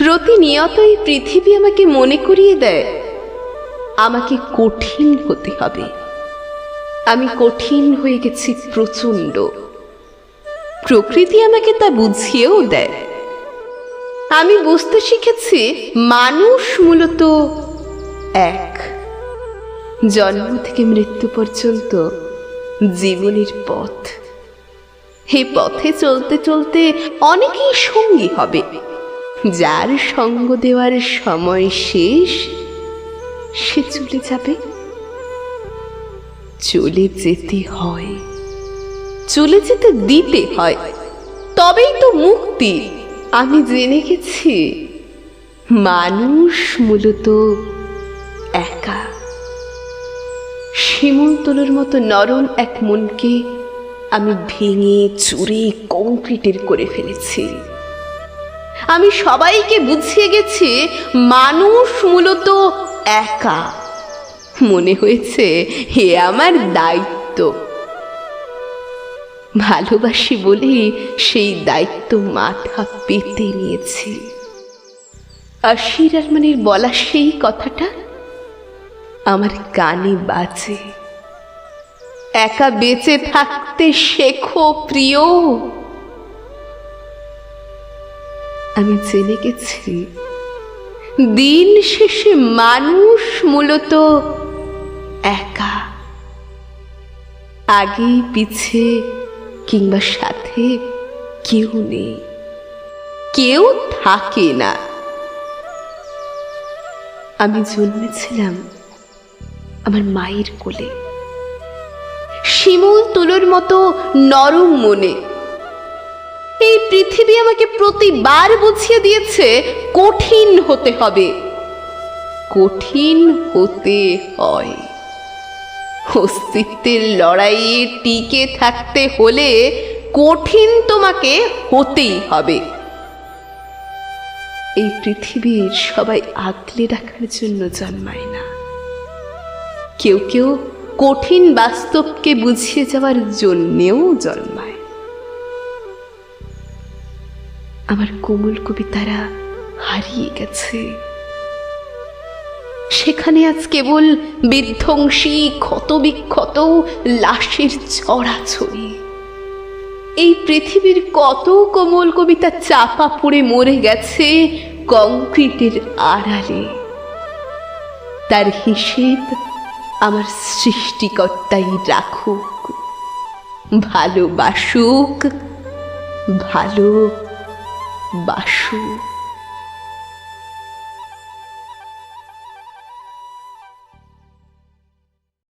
প্রতিনিয়ত এই পৃথিবী আমাকে মনে করিয়ে দেয় আমাকে কঠিন হতে হবে। আমি কঠিন হয়ে গেছি প্রচণ্ড। প্রকৃতি আমাকে তা বুঝিয়েও দেয়। আমি বুঝতে শিখেছি মানুষ মূলত এক। জন্ম থেকে মৃত্যু পর্যন্ত জীবনের পথ। এই পথে চলতে চলতে অনেকেই সঙ্গী হবে। যার সঙ্গ দেওয়ার সময় শেষ, সে চলে যাবে। চলে যেতে হয়, চলে যেতে দিতে হয়, তবেই তো মুক্তি। আমি জেনে গেছি মানুষ মূলত একা। শিমুল তুলোর মতো নরম এক মনকে আমি ভেঙে চুরে কংক্রিটের করে ফেলেছি। আমি সবাইকে বুঝিয়ে গেছি মানুষ মূলত একা। মনে হয়েছে হে আমার দায়িত্ব। ভালোবাসি বলে সেই দায়িত্ব মাথা পেতে নিয়েছি। আশির আরমানের বলা সেই কথাটা আমার কানে বাজে। একা বেঁচে থাকতে শেখো প্রিয়। আমি জেনে গেছি দিন শেষে মানুষ মূলত একা। আগে পিছে কিংবা সাথে কেউ নেই, কেউ থাকে না। আমি জন্মেছিলাম আমার মায়ের কোলে, শিমুল তুলোর মতো নরম মনে। এই পৃথিবী আমাকে প্রতিবার বুঝিয়ে দিয়েছে কঠিন হতে হবে। কঠিন হতে হয়। অস্তিত্বের লড়াইয়ে টিকে থাকতে হলে কঠিন তোমাকে হতেই হবে। এই পৃথিবীর সবাই আগলে রাখার জন্য জন্মায় না। কেউ কেউ কঠিন বাস্তবকে বুঝিয়ে যাওয়ার জন্যেও জন্মায়। আমার কোমল কবিতারা হারিয়ে গেছে। সেখানে আজ কেবল বিধ্বংসী ক্ষতবিক্ষত লাশের ছড়াছড়ি। এই পৃথিবীর কত কোমল কবিতা চাপা পড়ে মরে গেছে কংক্রিটের আড়ালে। তার হিসেব আমার সৃষ্টিকর্তাই রাখুক। ভালোবাসুক, ভালোবাসুক।